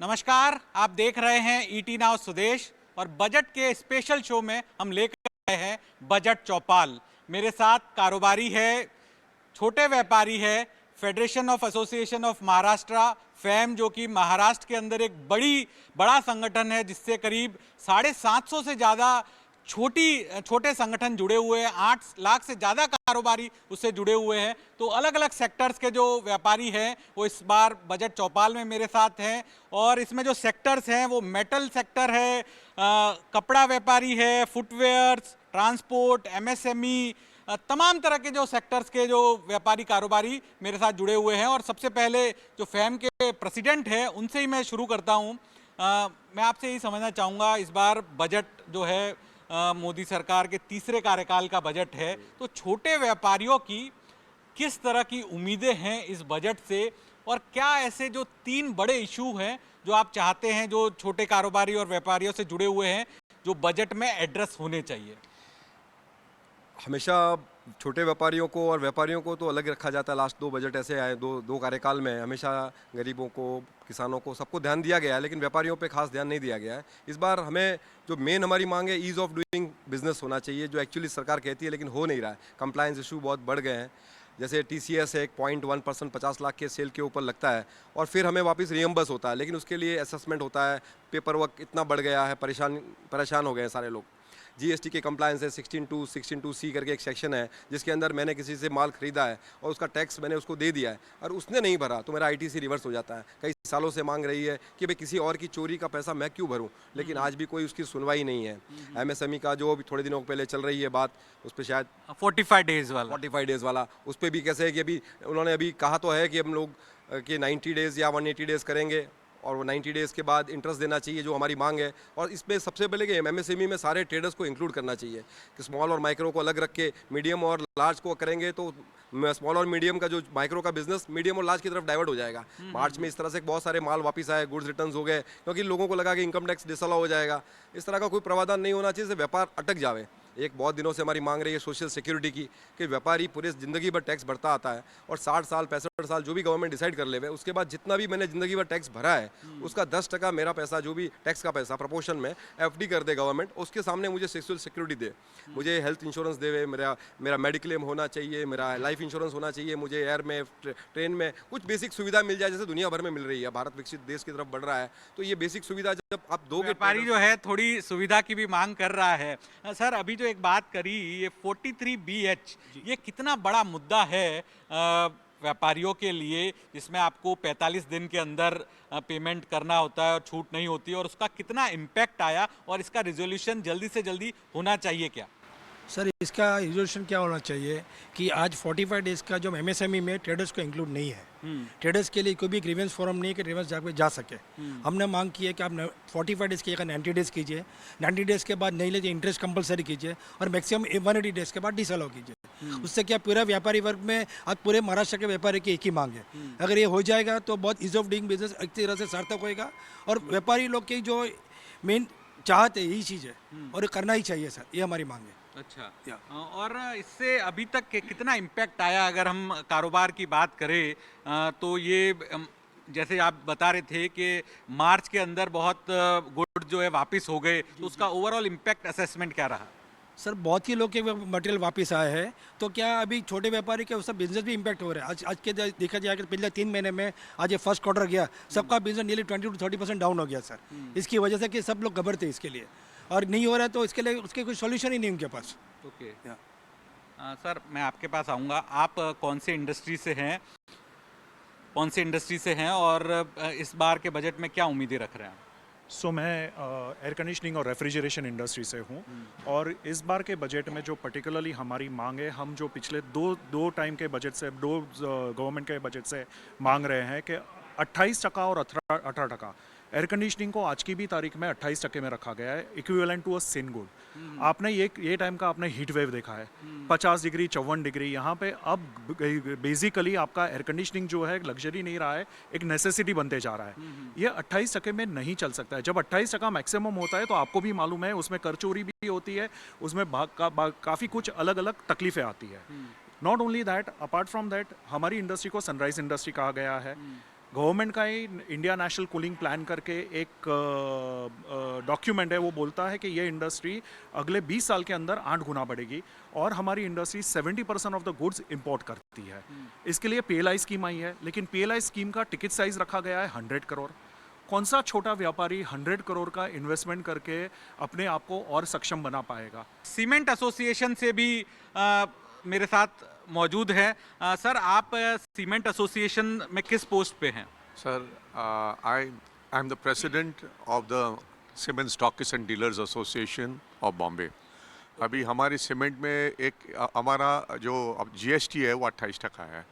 नमस्कार, आप देख रहे हैं ईटी नाउ स्वदेश और बजट के स्पेशल शो में हम लेकर आए हैं बजट चौपाल। मेरे साथ कारोबारी है, छोटे व्यापारी है, federation of association of Maharashtra fam, जो कि महाराष्ट्र के अंदर एक बड़ा संगठन है जिससे करीब 750 से ज़्यादा छोटे संगठन जुड़े हुए हैं। 8 लाख से ज़्यादा कारोबारी उससे जुड़े हुए हैं। तो अलग अलग सेक्टर्स के जो व्यापारी हैं वो इस बार बजट चौपाल में मेरे साथ हैं। और इसमें जो सेक्टर्स हैं वो मेटल सेक्टर है, कपड़ा व्यापारी है, फुटवेयर्स, ट्रांसपोर्ट, एमएसएमई, तमाम तरह के जो सेक्टर्स के जो व्यापारी कारोबारी मेरे साथ जुड़े हुए हैं। और सबसे पहले जो फैम के प्रेसिडेंट हैं उनसे ही मैं शुरू करता हूं। मैं आपसे यही समझना चाहूँगा, इस बार बजट जो है मोदी सरकार के तीसरे कार्यकाल का बजट है, तो छोटे व्यापारियों की किस तरह की उम्मीदें हैं इस बजट से, और क्या ऐसे जो 3 बड़े इशू हैं जो आप चाहते हैं, जो छोटे कारोबारी और व्यापारियों से जुड़े हुए हैं, जो बजट में एड्रेस होने चाहिए? हमेशा छोटे व्यापारियों को और व्यापारियों को तो अलग रखा जाता है। लास्ट 2 बजट ऐसे आए, दो कार्यकाल में हमेशा गरीबों को, किसानों को, सबको ध्यान दिया गया है, लेकिन व्यापारियों पे खास ध्यान नहीं दिया गया है। इस बार हमें जो मेन हमारी मांग है, ईज़ ऑफ डूइंग बिजनेस होना चाहिए, जो एक्चुअली सरकार कहती है लेकिन हो नहीं रहा है। कंप्लायंस इशू बहुत बढ़ गए हैं। जैसे TCS है, 0.1% 50 लाख के सेल के ऊपर लगता है और फिर हमें वापस रियम्बर्स होता है, लेकिन उसके लिए असेसमेंट होता है, पेपर वर्क इतना बढ़ गया है, परेशान हो गए हैं सारे लोग। GST के कंप्लायंस है, 16(2)(c) करके एक सेक्शन है जिसके अंदर मैंने किसी से माल खरीदा है और उसका टैक्स मैंने उसको दे दिया है और उसने नहीं भरा तो मेरा ITC रिवर्स हो जाता है। कई सालों से मांग रही है कि भाई किसी और की चोरी का पैसा मैं क्यों भरूं, लेकिन आज भी कोई उसकी सुनवाई नहीं है। MSME का जो अभी थोड़े दिनों पहले चल रही है बात, उस पर शायद 45 डेज वाला उस पर भी कैसे है कि अभी उन्होंने अभी कहा तो है कि हम लोग कि 90 डेज़ या 180 डेज़ करेंगे और वो 90 डेज़ के बाद इंटरेस्ट देना चाहिए, जो हमारी मांग है। और इसमें सबसे पहले कि MSME में सारे ट्रेडर्स को इंक्लूड करना चाहिए कि स्मॉल और माइक्रो को अलग रख के मीडियम और लार्ज को करेंगे तो स्मॉल और मीडियम का जो माइक्रो का बिजनेस मीडियम और लार्ज की तरफ डाइवर्ट हो जाएगा। मार्च में इस तरह से बहुत सारे माल वापस आए, गुड्स रिटर्न्स हो गए, क्योंकि लोगों को लगा कि इनकम टैक्स डिसअलाउ हो जाएगा। इस तरह का कोई प्रावधान नहीं होना चाहिए जिससे व्यापार अटक जावे। एक बहुत दिनों से हमारी मांग रही है सोशल सिक्योरिटी की, कि व्यापारी पूरे ज़िंदगी भर टैक्स भरता आता है और 60 साल 65 साल जो भी गवर्नमेंट डिसाइड कर ले, उसके बाद जितना भी मैंने ज़िंदगी भर टैक्स भरा है उसका 10% मेरा पैसा, जो भी टैक्स का पैसा प्रोपोर्शन में FD कर दे गवर्नमेंट, उसके सामने मुझे सोशल सिक्योरिटी दे, मुझे हेल्थ इंश्योरेंस दे, मेरा मेडिक्लेम होना चाहिए, मेरा लाइफ इंश्योरेंस होना चाहिए, मुझे एयर में, ट्रेन में कुछ बेसिक सुविधा मिल जाए जैसे दुनिया भर में मिल रही है। भारत विकसित देश की तरफ बढ़ रहा है, तो ये बेसिक सुविधा जब आप दोगे, व्यापारी जो है थोड़ी सुविधा की भी मांग कर रहा है। सर, अभी जो एक बात करी, ये 43BH, ये कितना बड़ा मुद्दा है व्यापारियों के लिए, जिसमें आपको 45 दिन के अंदर पेमेंट करना होता है और छूट नहीं होती, और उसका कितना इम्पैक्ट आया और इसका रिजोल्यूशन जल्दी से जल्दी होना चाहिए क्या? सर, इसका रिजोल्यूशन क्या होना चाहिए कि आज 45 डेज़ का जो MSME में ट्रेडर्स को इंक्लूड नहीं है। ट्रेडर्स के लिए कोई भी ग्रीवेंस फॉरम नहीं है कि ट्रेडर्स जा सके। हमने मांग की है कि आप 45 डेज़ की जगह 90 डेज़ कीजिए, 90 डेज़ के बाद नहीं लीजिए इंटरेस्ट कंपलसरी कीजिए और मैक्सिमम 180 डेज़ के बाद डिसअलाउ कीजिए। उससे क्या पूरा व्यापारी वर्ग में आज पूरे महाराष्ट्र के व्यापारी की एक ही मांग है। अगर ये हो जाएगा तो बहुत ईज ऑफ डूइंग बिजनेस एक तरह से सार्थक होएगा और व्यापारी लोग की जो मेन चाहते यही चीज़ है और ये करना ही चाहिए सर, ये हमारी मांग है। अच्छा, और इससे अभी तक कितना इम्पैक्ट आया? अगर हम कारोबार की बात करें तो ये जैसे आप बता रहे थे कि मार्च के अंदर बहुत गुड जो है वापस हो गए, तो उसका ओवरऑल इम्पैक्ट असेसमेंट क्या रहा? सर, बहुत ही लोग के मटेरियल वापस आए हैं, तो क्या अभी छोटे व्यापारी के उसका बिजनेस भी इम्पैक्ट हो रहा है। आज के देखा जाए कि पिछले 3 महीने में आज ये फर्स्ट क्वार्टर गया, सबका बिजनेस नियरली 20 to 30% डाउन हो गया सर। इसकी वजह से कि सब लोग घबरते इसके लिए और नहीं हो रहा है, तो इसके लिए उसके कोई सॉल्यूशन ही नहीं उनके पास। ओके, सर मैं आपके पास आऊँगा। आप कौन से इंडस्ट्री से हैं और इस बार के बजट में क्या उम्मीदें रख रहे हैं? मैं एयर कंडीशनिंग और रेफ्रिजरेशन इंडस्ट्री से हूँ और इस बार के बजट में जो पर्टिकुलरली हमारी मांग है, हम जो पिछले दो टाइम के बजट से, दो गवर्नमेंट के बजट से मांग रहे हैं कि 28% और 18%। एयर कंडीशनिंग को आज की भी तारीख में 28% में रखा गया है, equivalent to a sin good. आपने ये टाइम का आपने हीट वेव देखा है, 50 डिग्री 54 डिग्री यहाँ पे। अब बेसिकली आपका एयर कंडीशनिंग जो है लग्जरी नहीं रहा है, एक नेसेसिटी बनते जा रहा है। ये 28% में नहीं चल सकता है। जब 28% मैक्सिमम होता है तो आपको भी मालूम है उसमें कर चोरी भी होती है, उसमें काफ़ी कुछ अलग अलग तकलीफें आती है। Not only that, apart from that, हमारी इंडस्ट्री को सनराइज इंडस्ट्री कहा गया है। गवर्नमेंट का ही इंडिया नेशनल कूलिंग प्लान करके एक डॉक्यूमेंट है, वो बोलता है कि ये इंडस्ट्री अगले 20 साल के अंदर 8 गुना बढ़ेगी और हमारी industry 70% of the goods import करती है। इसके लिए पीएलआई स्कीम आई है, लेकिन पीएलआई स्कीम का टिकट साइज रखा गया है 100 करोड़। कौन सा छोटा व्यापारी 100 करोड़ का इन्वेस्टमेंट करके अपने आप को और सक्षम बना पाएगा? सीमेंट एसोसिएशन से भी मेरे साथ मौजूद है। सर, आप सीमेंट एसोसिएशन में किस पोस्ट पे हैं? Sir, I'm the president of the Cement Stockists and Dealers Association of Bombay. अभी हमारे सीमेंट में एक हमारा जो अब जीएसटी है वो 28% है।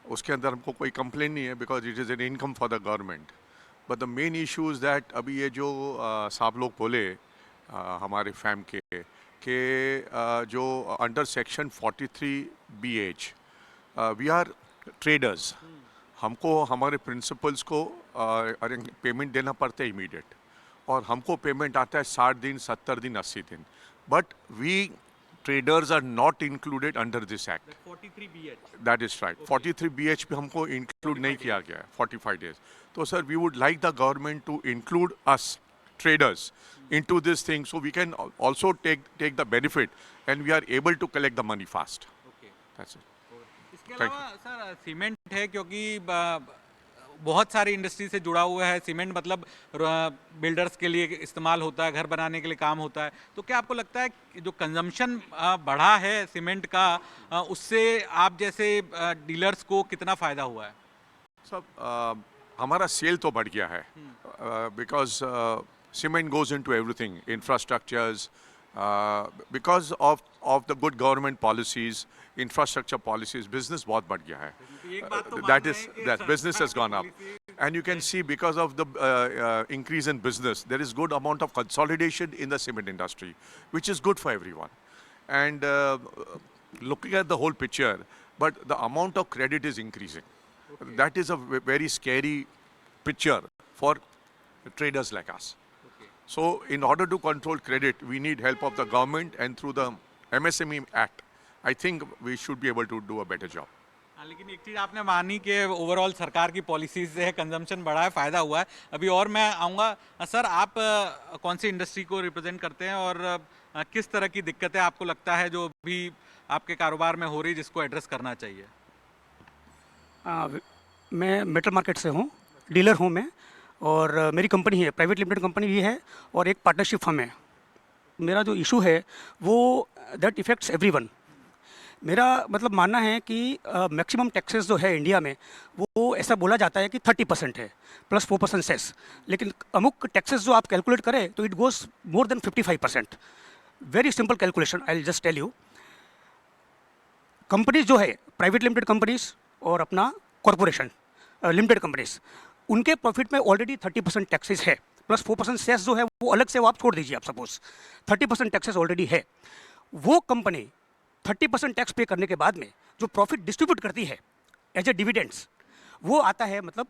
उसके अंदर हमको कोई कंप्लेन नहीं है, because it is an income for the government. But the main issue is that अभी ये जो साहब लोग बोले हमारे फैम के जो under section 43BH we are traders, हमको हमारे प्रिंसिपल्स को पेमेंट देना पड़ता है इमीडिएट, और हमको पेमेंट आता है 60 दिन, 70 दिन, 80 दिन। But we traders are not included under this act. 43BH. That is right. 43BH पे हमको include नहीं किया गया है 45 days. तो sir, we would like the government to include us traders into this thing, so we can also take the benefit and we are able to collect the money fast. Okay. That's it. इसके Thank अलावा sir cement है, क्योंकि बहुत सारी industry से जुड़ा हुआ है। सीमेंट मतलब बिल्डर्स के लिए इस्तेमाल होता है, घर बनाने के लिए काम होता है। तो क्या आपको लगता है कि जो कंजम्पशन बढ़ा है सीमेंट का, उससे आप जैसे डीलर्स को कितना फ़ायदा हुआ है? सब हमारा सेल तो बढ़ गया है, because cement goes into everything, infrastructures, because of the good government policies, infrastructure policies, business बहुत बढ़ गया है। That is that business has gone up, and you can see because of the increase in business, there is good amount of consolidation in the cement industry, which is good for everyone. And looking at the whole picture, but the amount of credit is increasing. Okay. That is a very scary picture for traders like us. Okay. So in order to control credit, we need help of the government, and through the MSME Act, I think we should be able to do a better job. लेकिन एक चीज़ आपने मानी कि overall सरकार की policies से consumption बढ़ा है, फ़ायदा हुआ है। अभी और मैं आऊँगा। सर, आप कौन सी इंडस्ट्री को रिप्रेजेंट करते हैं और किस तरह की दिक्कतें आपको लगता है जो भी आपके कारोबार में हो रही, जिसको एड्रेस करना चाहिए? मैं मेटल मार्केट से हूँ, डीलर हूँ मैं, और मेरी कंपनी है, प्राइवेट लिमिटेड कंपनी भी है और एक पार्टनरशिप फर्म है। मेरा जो इशू है वो दैट इफेक्ट्स एवरीवन। मेरा मतलब मानना है कि मैक्सिमम टैक्सेस जो है इंडिया में, वो ऐसा बोला जाता है कि 30% है प्लस 4% सेस, लेकिन अमुक टैक्सेस जो आप कैलकुलेट करें तो it goes more than 55%। Very simple calculation, I will just tell you. Companies जो है, प्राइवेट लिमिटेड कंपनीज और अपना कॉरपोरेशन लिमिटेड कंपनीज, उनके प्रॉफिट में ऑलरेडी 30% टैक्सेस है, प्लस 4% सेस जो है वो अलग से वो आप छोड़ दीजिए। आप सपोज 30% टैक्सेस ऑलरेडी है, वो कंपनी 30% टैक्स पे करने के बाद में जो प्रॉफिट डिस्ट्रीब्यूट करती है एज ए डिविडेंड्स, वो आता है मतलब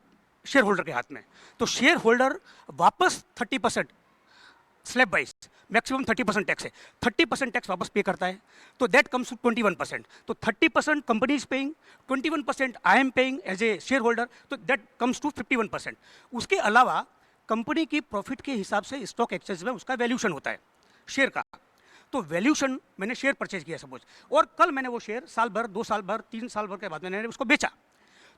शेयर होल्डर के हाथ में। तो शेयर होल्डर वापस 30% स्लैब वाइज मैक्सिमम 30% टैक्स है, 30% टैक्स वापस पे करता है, तो दैट कम्स टू 21%। तो 30% company is paying, 21% I am paying as a shareholder, तो दैट कम्स टू 51%। उसके अलावा कंपनी की प्रॉफिट के हिसाब से स्टॉक एक्सचेंज में उसका वैल्यूशन होता है शेयर का। तो वैल्यूशन, मैंने शेयर परचेज किया सपोज, और कल मैंने वो शेयर साल भर, 2 साल भर, 3 साल भर के बाद मैंने उसको बेचा,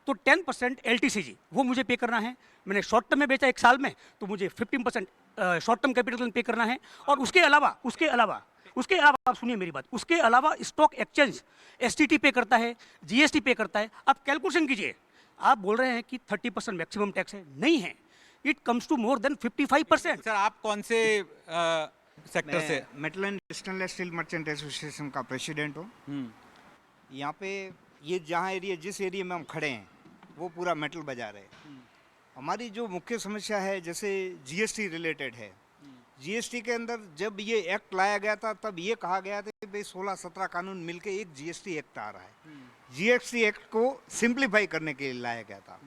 तो 10% LTCG वो मुझे पे करना है। मैंने शॉर्ट टर्म में बेचा 1 साल में, तो मुझे 15% शॉर्ट टर्म कैपिटल पे करना है। और उसके अलावा आप सुनिए मेरी बात, उसके अलावा स्टॉक एक्सचेंज STT पे करता है, GST पे करता है। आप कैलकुलेशन कीजिए, आप बोल रहे हैं कि 30% मैक्सिमम टैक्स है, नहीं है, it comes to more than 55%। Sir, आप कौन से सेक्टर से? Metal and stainless steel merchant association का प्रेसिडेंट हूँ। यहाँ पे ये जहाँ एरिया, जिस एरिया में हम खड़े हैं, वो पूरा मेटल बाजार है। हमारी जो मुख्य समस्या है, जैसे GST रिलेटेड है, GST के अंदर जब ये एक्ट लाया गया था, तब ये कहा गया था कि भाई 16-17 कानून मिलके एक GST एक्ट आ रहा है। GST एक्ट को सिंप्लीफाई करने के लिए लाया गया था।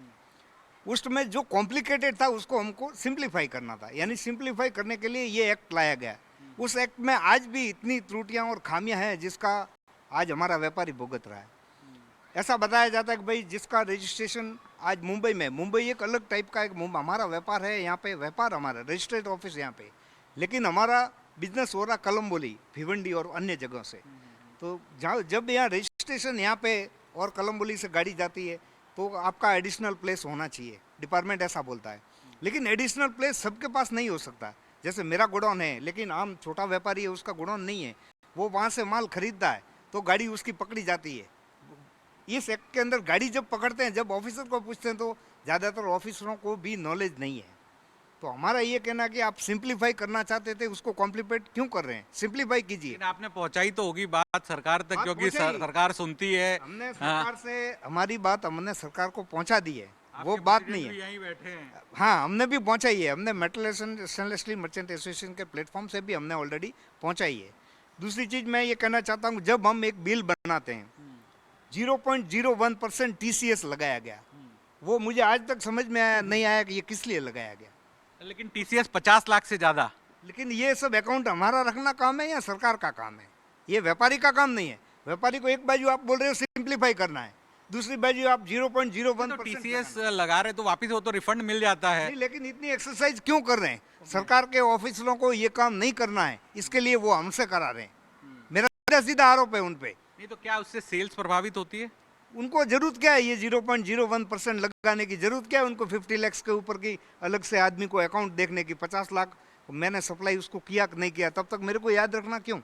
उसमें जो कॉम्प्लिकेटेड था उसको हमको सिंप्लीफाई करना था, यानी सिंप्लीफाई करने के लिए ये एक्ट लाया गया। उस एक्ट में आज भी इतनी त्रुटियां और खामियां हैं जिसका आज हमारा व्यापारी भुगत रहा है। ऐसा बताया जाता है कि भाई जिसका रजिस्ट्रेशन आज मुंबई में, मुंबई एक अलग टाइप का एक हमारा व्यापार है, यहाँ पे व्यापार हमारा रजिस्ट्रेड ऑफिस यहाँ पे, लेकिन हमारा बिजनेस हो रहा कलम्बोली, भिवंडी और अन्य जगहों से। तो जहाँ जब यहाँ रजिस्ट्रेशन यहाँ पे और कलम्बोली से गाड़ी जाती है तो आपका एडिशनल प्लेस होना चाहिए, डिपार्टमेंट ऐसा बोलता है। लेकिन एडिशनल प्लेस सबके पास नहीं हो सकता। जैसे मेरा गोडाउन है लेकिन आम छोटा व्यापारी है, उसका गोडाउन नहीं है, वो वहाँ से माल खरीदता है तो गाड़ी उसकी पकड़ी जाती है। इस एक्ट के अंदर गाड़ी जब पकड़ते हैं, जब ऑफिसर को पूछते हैं तो ज़्यादातर ऑफिसरों को भी नॉलेज नहीं है। तो हमारा ये कहना है कि आप सिंप्लीफाई करना चाहते थे, उसको कॉम्प्लीकेट क्यों कर रहे हैं? सिंप्लीफाई कीजिए। लेकिन आपने पहुंचाई तो होगी बात सरकार तक, बात क्योंकि पहुंचाई। सरकार सुनती है। हमने सरकार से हमारी बात हमने सरकार को पहुंचा दी है, वो आपके बात president नहीं भी है। यहीं बैठे हैं। हाँ, हमने भी पहुंचाई है, हमने metal stainless steel merchant association के प्लेटफॉर्म से भी हमने ऑलरेडी पहुंचाई है। दूसरी चीज़ मैं ये कहना चाहता हूँ, जब हम एक बिल बनाते हैं 0.01% TCS लगाया गया, वो मुझे आज तक समझ में नहीं आया कि ये किस लिए लगाया गया। लेकिन टीसीएस 50 लाख से ज्यादा। लेकिन ये सब अकाउंट हमारा रखना काम है या सरकार का काम है? ये व्यापारी का काम नहीं है। व्यापारी को एक बाजू आप बोल रहे हो सिंप्लीफाई करना है, दूसरी बाजू आप 0.01% तो टीसीएस लगा रहे तो वापिस वो तो रिफंड मिल जाता है। नहीं, लेकिन इतनी एक्सरसाइज क्यों कर रहे हैं? सरकार के ऑफिसरों को ये काम नहीं करना है, इसके लिए वो हमसे करा रहे हैं। मेरा सीधा आरोप है उन पे। नहीं तो क्या उससे सेल्स प्रभावित होती है? उनको जरूरत क्या है ये 0.01% लगाने की? जरूरत क्या है उनको 50 लाख के ऊपर की अलग से आदमी को अकाउंट देखने की? 50 लाख मैंने सप्लाई उसको किया कि नहीं किया, तब तक मेरे को याद रखना क्यों?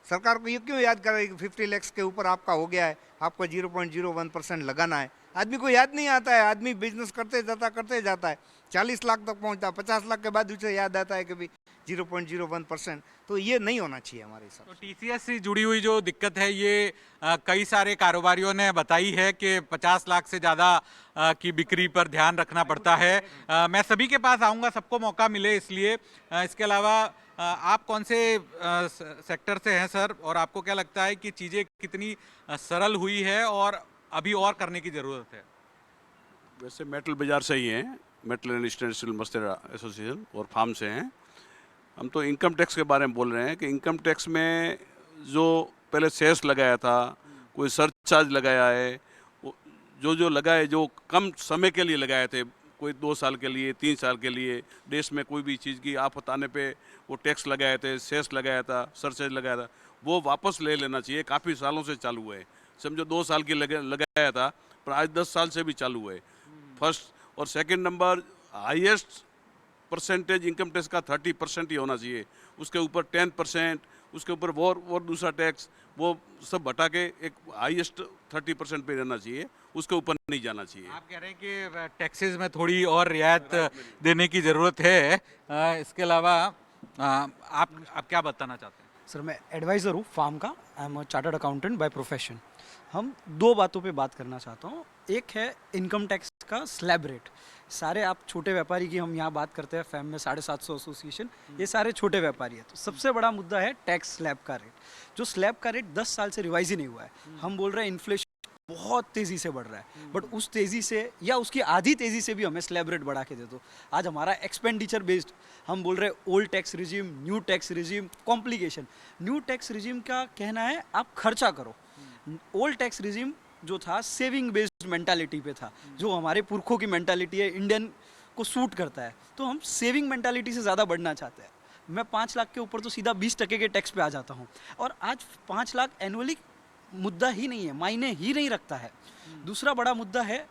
सरकार को ये क्यों याद कराए कि 50 लाख के ऊपर आपका हो गया है, आपको 0.01% लगाना है? आदमी को याद नहीं आता है। आदमी बिजनेस करते जाता है 40 लाख तक पहुंचता है, 50 लाख के बाद उसे याद आता है कि भाई 0.01%। तो ये नहीं होना चाहिए हमारे हिसाब तो से। टीसीएस से जुड़ी हुई जो दिक्कत है ये कई सारे कारोबारियों ने बताई है कि 50 लाख से ज़्यादा की बिक्री पर ध्यान रखना पड़ता है। मैं सभी के पास आऊँगा, सबको मौका मिले इसलिए। इसके अलावा आप कौन से सेक्टर से हैं सर, और आपको क्या लगता है कि चीज़ें कितनी सरल हुई है और अभी और करने की ज़रूरत है? वैसे मेटल बाज़ार से ही हैं, metal and stainless steel merchant association और फार्म से हैं। हम तो इनकम टैक्स के बारे में बोल रहे हैं कि इनकम टैक्स में जो पहले सेस लगाया था, कोई सरचार्ज लगाया है, जो लगाए, जो कम समय के लिए लगाए थे, कोई 2 साल के लिए, 3 साल के लिए, देश में कोई भी चीज़ की आफत आने पे वो टैक्स लगाए थे, सेस लगाया था, सरचार्ज लगाया था, वो वापस ले लेना चाहिए। काफ़ी सालों से चालू है, समझो 2 साल की लगाया था पर आज 10 साल से भी चालू है। फर्स्ट और second number, highest percentage income tax का 30% ही होना चाहिए। उसके ऊपर 10%, उसके ऊपर और दूसरा टैक्स, वो सब हटा के एक हाईएस्ट 30% पे रहना चाहिए, उसके ऊपर नहीं जाना चाहिए। आप कह रहे हैं कि टैक्सेस में थोड़ी और रियायत देने की ज़रूरत है। इसके अलावा आप क्या बताना चाहते हैं? सर मैं एडवाइज़र हूँ फार्म का, I am a chartered accountant by profession. हम 2 बातों पे बात करना चाहता हूँ। एक है इनकम टैक्स का स्लैब रेट। सारे आप छोटे व्यापारी की हम यहाँ बात करते हैं, फैम में 750 एसोसिएशन, ये सारे छोटे व्यापारी हैं। तो सबसे बड़ा मुद्दा है टैक्स स्लैब का रेट, जो स्लैब का रेट 10 साल से रिवाइज ही नहीं हुआ है। हम बोल रहे हैं इन्फ्लेशन बहुत तेज़ी से बढ़ रहा है, बट उस तेज़ी से या उसकी आधी तेज़ी से भी हमें स्लैब रेट बढ़ा के दे दो। आज हमारा एक्सपेंडिचर बेस्ड, हम बोल रहे हैं old tax regime, new tax regime, complication. New tax regime का कहना है आप खर्चा करो, ओल्ड टैक्स रिजीम जो था सेविंग बेस्ड मेंटालिटी पे था, जो हमारे पुरखों की मेंटालिटी है, इंडियन को सूट करता है। तो हम सेविंग मेंटालिटी से ज़्यादा बढ़ना चाहते हैं। मैं 5 लाख के ऊपर तो सीधा 20% के टैक्स पे आ जाता हूँ, और आज 5 लाख एनुअली मुद्दा ही नहीं है, मायने ही नहीं रखता है। दूसरा बड़ा मुद्दा है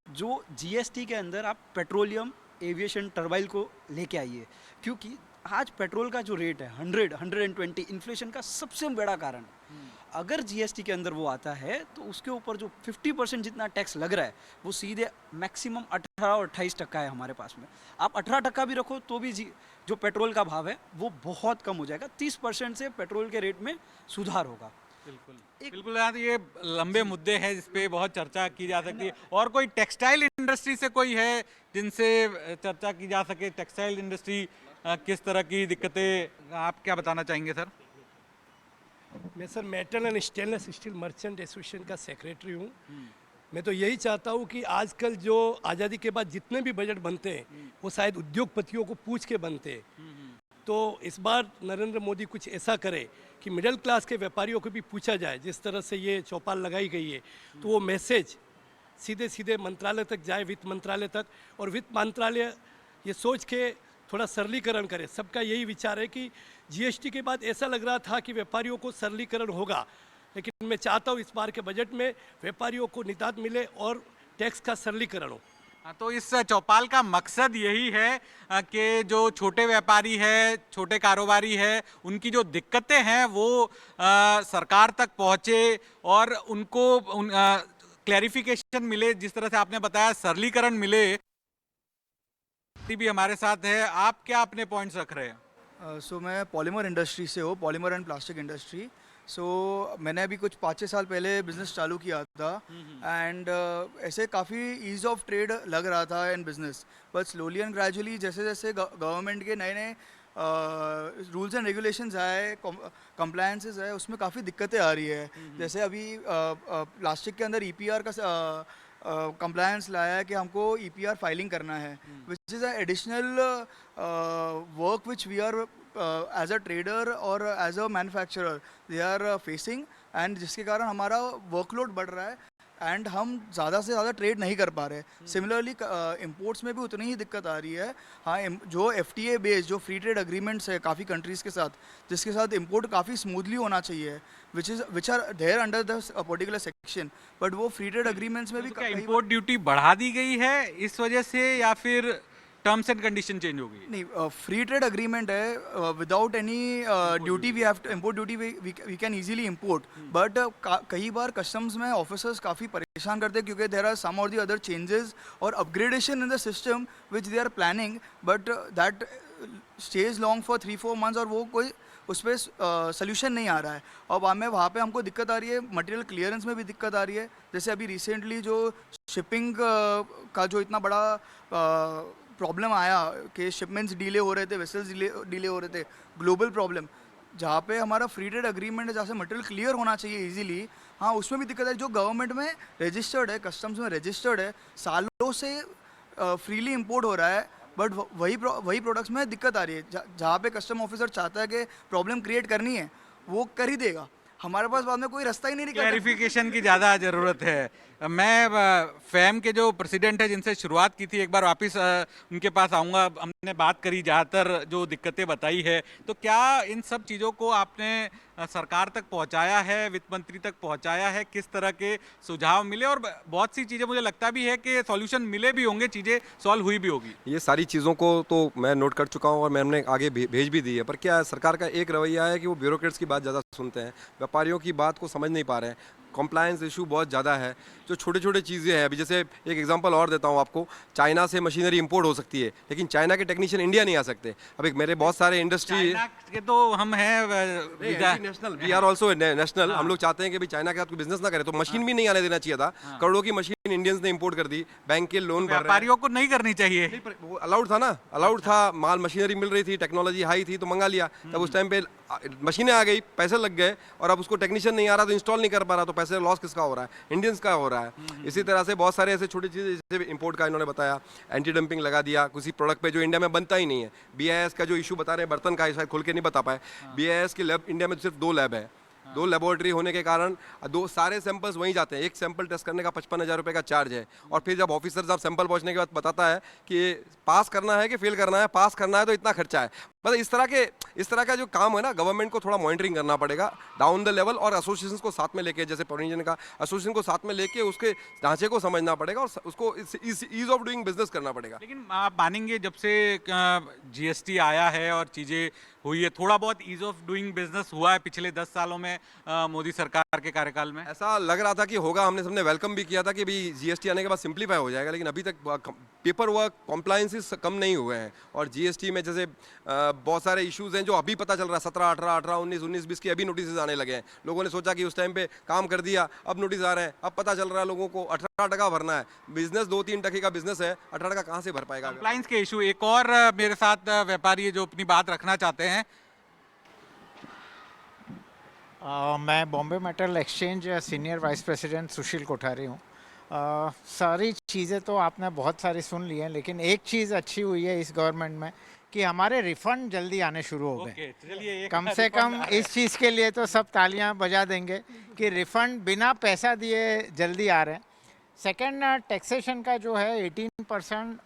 जो जीएसटी के अंदर आप पेट्रोलियम, एविएशन, टर्बाइल को लेके आइए, क्योंकि आज पेट्रोल का जो रेट है 100-120 इन्फ्लेशन का सबसे बड़ा कारण है। अगर जीएसटी के अंदर वो आता है तो उसके ऊपर जो 50% जितना टैक्स लग रहा है वो सीधे मैक्सिमम 18 और 28% है हमारे पास में। आप 18% भी रखो तो भी जो पेट्रोल का भाव है वो बहुत कम हो जाएगा। 30% से पेट्रोल के रेट में सुधार होगा। बिल्कुल यार, ये लंबे मुद्दे हैं जिस पे बहुत चर्चा की जा सकती है। और कोई टेक्सटाइल इंडस्ट्री से कोई है जिनसे चर्चा की जा सके? टेक्सटाइल इंडस्ट्री किस तरह की दिक्कतें, आप क्या बताना चाहेंगे सर? मैं sir metal and stainless steel merchant association का सेक्रेटरी हूँ। मैं तो यही चाहता हूँ कि आजकल जो आज़ादी के बाद जितने भी बजट बनते हैं वो शायद उद्योगपतियों को पूछ के बनते हैं। तो इस बार नरेंद्र मोदी कुछ ऐसा करे कि मिडिल क्लास के व्यापारियों को भी पूछा जाए, जिस तरह से ये चौपाल लगाई गई है तो वो मैसेज सीधे सीधे मंत्रालय तक जाए, वित्त मंत्रालय तक, और वित्त मंत्रालय ये सोच के थोड़ा सरलीकरण करे। सबका यही विचार है कि जीएसटी के बाद ऐसा लग रहा था कि व्यापारियों को सरलीकरण होगा, लेकिन मैं चाहता हूँ इस बार के बजट में व्यापारियों को निदान मिले और टैक्स का सरलीकरण हो। तो इस चौपाल का मकसद यही है कि जो छोटे व्यापारी है, छोटे कारोबारी है, उनकी जो दिक्कतें हैं वो सरकार तक पहुँचे और उनको क्लैरिफिकेशन मिले, जिस तरह से आपने बताया सरलीकरण मिले। भी हमारे साथ है, आप क्या अपने पॉइंट्स रख रहे हैं? सो मैं पॉलीमर इंडस्ट्री से हूँ, पॉलीमर एंड प्लास्टिक इंडस्ट्री। सो मैंने अभी कुछ 5-6 साल पहले बिज़नेस चालू किया था एंड ऐसे काफ़ी ईज़ ऑफ ट्रेड लग रहा था इन business, but slowly and gradually जैसे जैसे गवर्नमेंट के नए नए रूल्स एंड रेगुलेशंस आए, कंप्लायंसेस आए, उसमें काफ़ी दिक्कतें आ रही है। जैसे अभी प्लास्टिक के अंदर ईपीआर का कंप्लायंस लाया है कि हमको ईपीआर फाइलिंग करना है, which is additional work which we are as a trader और as a manufacturer they are facing, and जिसके कारण हमारा वर्कलोड बढ़ रहा है एंड हम ज़्यादा से ज़्यादा ट्रेड नहीं कर पा रहे। सिमिलरली इंपोर्ट्स में भी उतनी ही दिक्कत आ रही है। हाँ, जो FTA बेस्ड जो फ्री ट्रेड अग्रीमेंट्स है काफ़ी कंट्रीज़ के साथ, जिसके साथ इंपोर्ट काफ़ी स्मूथली होना चाहिए, which are there under the particular section, but वो फ्री ट्रेड अग्रीमेंट्स में भी क्या इंपोर्ट ड्यूटी बढ़ा दी गई है इस वजह से, या फिर टर्म्स एंड कंडीशन चेंज हो गई? नहीं, फ्री ट्रेड अग्रीमेंट है, without any duty we have to import duty, we can easily import, but कई बार कस्टम्स में ऑफिसर्स काफ़ी परेशान करते हैं क्योंकि देयर आर सम और द अदर चेंजेस और upgradation in the system which they are planning, but that stage long for 3-4 months और वो कोई उस पर सोल्यूशन नहीं आ रहा है। अब हमें वहाँ पे हमको दिक्कत आ रही है, मटेरियल क्लियरेंस में भी दिक्कत आ रही है। जैसे अभी रिसेंटली जो शिपिंग का जो इतना बड़ा प्रॉब्लम आया कि शिपमेंट्स डिले हो रहे थे, वेसल्स डिले हो रहे थे, ग्लोबल प्रॉब्लम, जहाँ पे हमारा फ्री ट्रेड अग्रीमेंट है, जहाँ से मटेरियल क्लियर होना चाहिए इजीली, हाँ उसमें भी दिक्कत है। जो गवर्नमेंट में रजिस्टर्ड है, कस्टम्स में रजिस्टर्ड है, सालों से फ्रीली इंपोर्ट हो रहा है, बट वही प्रोडक्ट्स में दिक्कत आ रही है। जहाँ पे कस्टम ऑफिसर चाहता है कि प्रॉब्लम क्रिएट करनी है वो कर ही देगा, हमारे पास बाद में कोई रास्ता ही नहीं निकला। क्लैरिफिकेशन की ज़्यादा ज़रूरत है। मैं फैम के जो प्रेसिडेंट है जिनसे शुरुआत की थी, एक बार वापस उनके पास आऊँगा। हमने बात करी ज़्यादातर जो दिक्कतें बताई है, तो क्या इन सब चीज़ों को आपने सरकार तक पहुंचाया है, वित्त मंत्री तक पहुंचाया है? किस तरह के सुझाव मिले? और बहुत सी चीज़ें मुझे लगता भी है कि सॉल्यूशन मिले भी होंगे, चीज़ें सॉल्व हुई भी होगी। ये सारी चीज़ों को तो मैं नोट कर चुका हूँ और मैंने आगे भेज भी दी है, पर क्या है, सरकार का एक रवैया है कि वो ब्यूरोक्रेट्स की बात ज़्यादा सुनते हैं, व्यापारियों की बात को समझ नहीं पा रहे हैं। कॉम्प्लायंस इशू बहुत ज़्यादा है, जो छोटे छोटे चीज़ें हैं। अभी जैसे एक एग्जांपल और देता हूँ आपको, चाइना से मशीनरी इंपोर्ट हो सकती है, लेकिन चाइना के टेक्नीशियन इंडिया नहीं आ सकते। अब एक मेरे बहुत सारे इंडस्ट्री के तो हम हैं national, we are also national. हम लोग चाहते हैं कि भाई चाइना के साथ कोई बिजनेस ना करे, तो मशीन भी नहीं आने देना चाहिए था। करोड़ों की मशीन इंडियंस ने इंपोर्ट कर दी, बैंक के लोन व्यापारियों को नहीं करनी चाहिए। वो अलाउड था ना, अलाउड था, माल मशीनरी मिल रही थी, टेक्नोलॉजी हाई थी, तो मंगा लिया। तब उस टाइम पे मशीनें आ गई, पैसे लग गए, और अब उसको टेक्नीशियन नहीं आ रहा तो इंस्टॉल नहीं कर पा रहा, तो पैसे लॉस किसका हो रहा है? इंडियंस का हो रहा है। इसी तरह से बहुत सारे ऐसे छोटी चीज़ें, जैसे इंपोर्ट का इन्होंने बताया, एंटी डंपिंग लगा दिया किसी प्रोडक्ट पे जो इंडिया में बनता ही नहीं है। BIS का जो इशू बता रहे हैं बर्तन का, शायद खुल के नहीं बता पाए। BIS के लैब इंडिया में सिर्फ 2 लैब है, 2 लेबोरेटरी होने के कारण सारे सैंपल्स वहीं जाते हैं। एक सैंपल टेस्ट करने का 55,000 रुपये का चार्ज है, और फिर जब ऑफिसर साहब सैंपल पहुंचने के बाद बताता है कि पास करना है कि फेल करना है, पास करना है तो इतना खर्चा है। मतलब इस तरह का जो काम है ना, गवर्नमेंट को थोड़ा मॉनिटरिंग करना पड़ेगा डाउन द लेवल, और एसोसिएशन को साथ में लेके, जैसे प्रोविजन का एसोसिएशन को साथ में लेके उसके ढांचे को समझना पड़ेगा और उसको ईज ऑफ डूइंग बिजनेस करना पड़ेगा। लेकिन आप मानेंगे, जब से GST आया है और चीज़ें हुई है, थोड़ा बहुत ईज ऑफ डूइंग बिजनेस हुआ है पिछले 10 सालों में मोदी सरकार के कार्यकाल में? ऐसा लग रहा था कि होगा, हमने सबने वेलकम भी किया था कि भाई GST आने के बाद सिंप्लीफाई हो जाएगा, लेकिन अभी तक पेपर वर्क कॉम्प्लायंसेस कम नहीं हुए हैं। और GST में जैसे बहुत सारे इश्यूज हैं जो अभी पता चल रहा है, 17, 18, 19, 20 की अभी नोटिस आने लगे हैं। लोगों ने सोचा कि उस टाइम पे काम कर दिया, अब नोटिस आ रहे हैं, अब पता चल रहा है लोगों को 18% भरना है। बिजनेस 2-3% का बिजनेस है, 18% कहाँ से भर पाएगा? कंप्लायंस के इशू, एक और मेरे साथ व्यापारी जो अपनी बात रखना चाहते हैं। मैं Bombay metal exchange senior vice president Sushil Kothari हूँ। सारी चीज़ें तो आपने बहुत सारी सुन ली हैं, लेकिन एक चीज़ अच्छी हुई है इस गवर्नमेंट में कि हमारे रिफंड जल्दी आने शुरू हो गए। ओके, चलिए एक कम से कम इस चीज़ के लिए तो सब तालियां बजा देंगे कि रिफंड बिना पैसा दिए जल्दी आ रहे हैं। सेकेंड, टैक्सेशन का जो है 18%,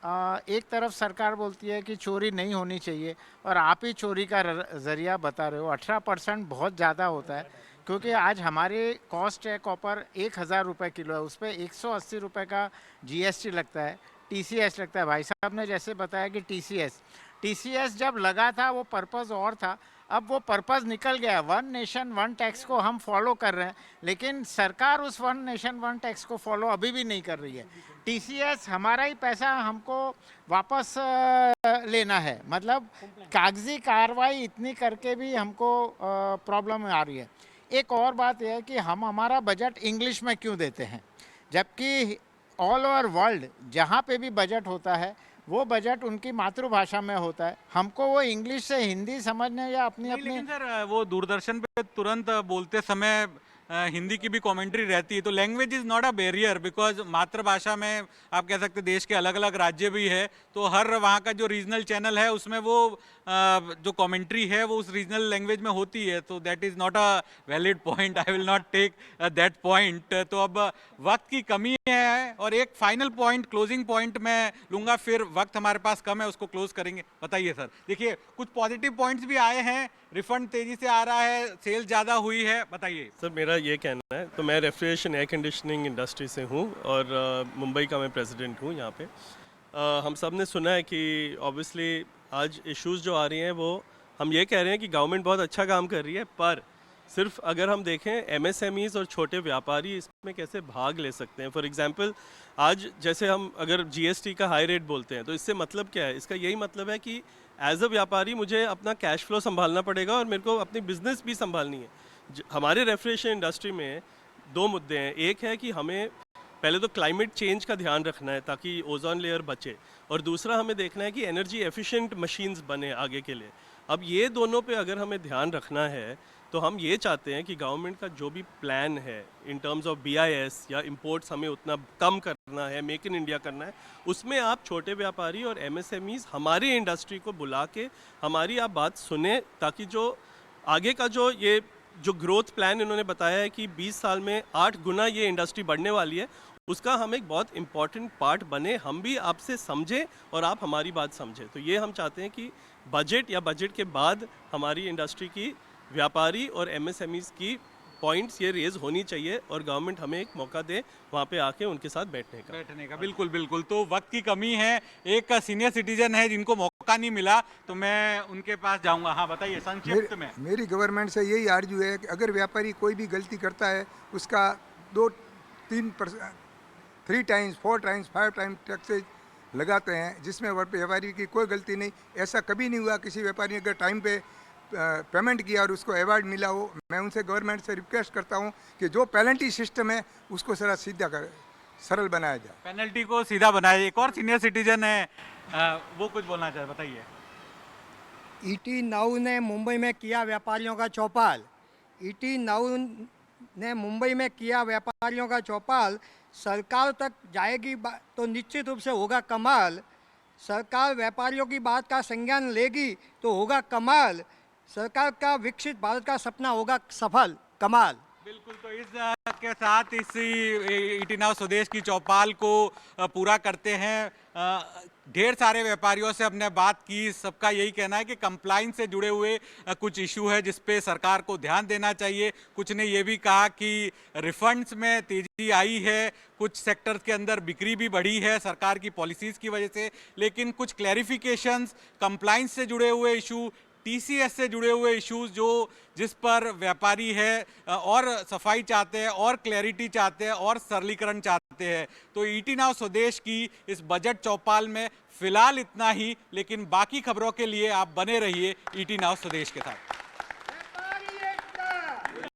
एक तरफ सरकार बोलती है कि चोरी नहीं होनी चाहिए और आप ही चोरी का ज़रिया बता रहे हो। 18% बहुत ज़्यादा होता है, क्योंकि आज हमारे कॉस्ट है कॉपर 1000 रुपये किलो है, उस पर 180 रुपये का GST लगता है, TCS लगता है। भाई साहब ने जैसे बताया कि TCS जब लगा था वो पर्पज़ और था, अब वो पर्पज़ निकल गया। वन नेशन वन टैक्स को हम फॉलो कर रहे हैं, लेकिन सरकार उस वन नेशन वन टैक्स को फॉलो अभी भी नहीं कर रही है। TCS हमारा ही पैसा हमको वापस लेना है, मतलब कागजी कार्रवाई इतनी करके भी हमको प्रॉब्लम आ रही है। एक और बात यह है कि हम हमारा बजट इंग्लिश में क्यों देते हैं, जबकि ऑल ओवर वर्ल्ड जहाँ पे भी बजट होता है वो बजट उनकी मातृभाषा में होता है। हमको वो इंग्लिश से हिंदी समझने या अपनी अपनी लेकिन सर वो दूरदर्शन पे तुरंत बोलते समय हिंदी की भी कमेंट्री रहती है, तो language is not a barrier, because मातृभाषा में आप कह सकते देश के अलग अलग राज्य भी है, तो हर वहाँ का जो रीजनल चैनल है उसमें वो जो कमेंट्री है वो उस रीजनल लैंग्वेज में होती है, तो that is not a valid point. I will not take that point. तो अब वक्त की कमी है और एक फाइनल पॉइंट, क्लोजिंग पॉइंट मैं लूँगा, फिर वक्त हमारे पास कम है, उसको क्लोज करेंगे। बताइए सर। देखिए कुछ पॉजिटिव पॉइंट्स भी आए हैं, रिफंड तेज़ी से आ रहा है, सेल ज़्यादा हुई है, बताइए सर। मेरा ये कहना है, तो मैं रेफ्रिजरेशन एयर कंडीशनिंग इंडस्ट्री से हूँ और मुंबई का मैं प्रेसिडेंट हूँ यहाँ पे। हम सब ने सुना है कि ऑब्वियसली आज इश्यूज़ जो आ रही हैं वो हम ये कह रहे हैं कि गवर्नमेंट बहुत अच्छा काम कर रही है, पर सिर्फ अगर हम देखें MSMEs और छोटे व्यापारी इसमें कैसे भाग ले सकते हैं। फॉर एग्जांपल आज जैसे हम अगर GST का हाई रेट बोलते हैं तो इससे मतलब क्या है, इसका यही मतलब है कि एज अ व्यापारी मुझे अपना कैश फ्लो संभालना पड़ेगा और मेरे को अपनी बिजनेस भी संभालनी है। हमारे रेफ्रिजरेशन इंडस्ट्री में दो मुद्दे हैं। एक है कि हमें पहले तो क्लाइमेट चेंज का ध्यान रखना है ताकि ओजोन लेयर बचे, और दूसरा हमें देखना है कि एनर्जी एफिशिएंट मशीन्स बने आगे के लिए। अब ये दोनों पे अगर हमें ध्यान रखना है तो हम ये चाहते हैं कि गवर्नमेंट का जो भी प्लान है इन टर्म्स ऑफ BIS या इंपोर्ट्स हमें उतना कम करना है, मेक इन इंडिया करना है, उसमें आप छोटे व्यापारी और MSMEs हमारी इंडस्ट्री को बुला के हमारी आप बात सुने, ताकि जो आगे का जो ग्रोथ प्लान इन्होंने बताया है कि 20 साल में 8 गुना ये इंडस्ट्री बढ़ने वाली है, उसका हम एक बहुत इंपॉर्टेंट पार्ट बने, हम भी आपसे समझें और आप हमारी बात समझें। तो ये हम चाहते हैं कि बजट या बजट के बाद हमारी इंडस्ट्री की व्यापारी और MSMEs की पॉइंट्स ये रेज होनी चाहिए और गवर्नमेंट हमें एक मौका दे वहाँ पे आके उनके साथ बैठने का। बिल्कुल बिल्कुल। तो वक्त की कमी है, एक सीनियर सिटीजन है जिनको मौका नहीं मिला, तो मैं उनके पास जाऊंगा। हाँ बताइए संक्षिप्त में। मेरी गवर्नमेंट से यही आर्जू है कि अगर व्यापारी कोई भी गलती करता है उसका 3 टाइम्स 4 टाइम्स 5 टाइम्स टैक्सेज लगाते हैं, जिसमें व्यापारी की कोई गलती नहीं। ऐसा कभी नहीं हुआ किसी व्यापारी ने अगर टाइम पे पेमेंट किया और उसको अवार्ड मिला हो। मैं उनसे गवर्नमेंट से रिक्वेस्ट करता हूं कि जो पेनल्टी सिस्टम है उसको जरा सीधा सरल बनाया जाए, पेनल्टी को सीधा बनाया। एक और सीनियर सिटीजन है, वो कुछ बोलना चाहे, बताइए। ET नाउ ने मुंबई में किया व्यापारियों का चौपाल। ET नाउ ने मुंबई में किया व्यापारियों का चौपाल। सरकार तक जाएगी तो निश्चित रूप से होगा कमाल। सरकार व्यापारियों की बात का संज्ञान लेगी तो होगा कमाल। सरकार का विकसित भारत का सपना होगा सफल, कमाल। बिल्कुल। तो इस के साथ इस ET नाउ स्वदेश की चौपाल को पूरा करते हैं। ढेर सारे व्यापारियों से हमने बात की, सबका यही कहना है कि कंप्लाइंस से जुड़े हुए कुछ इशू है जिस पे सरकार को ध्यान देना चाहिए। कुछ ने ये भी कहा कि रिफंड्स में तेजी आई है, कुछ सेक्टर्स के अंदर बिक्री भी बढ़ी है सरकार की पॉलिसीज़ की वजह से, लेकिन कुछ क्लैरिफिकेशंस, कंप्लाइंस से जुड़े हुए इशू, TCS से जुड़े हुए इश्यूज जिस पर व्यापारी है और सफाई चाहते हैं और क्लैरिटी चाहते हैं और सरलीकरण चाहते हैं। तो ET नाउ स्वदेश की इस बजट चौपाल में फिलहाल इतना ही, लेकिन बाकी खबरों के लिए आप बने रहिए ET नाउ स्वदेश के साथ।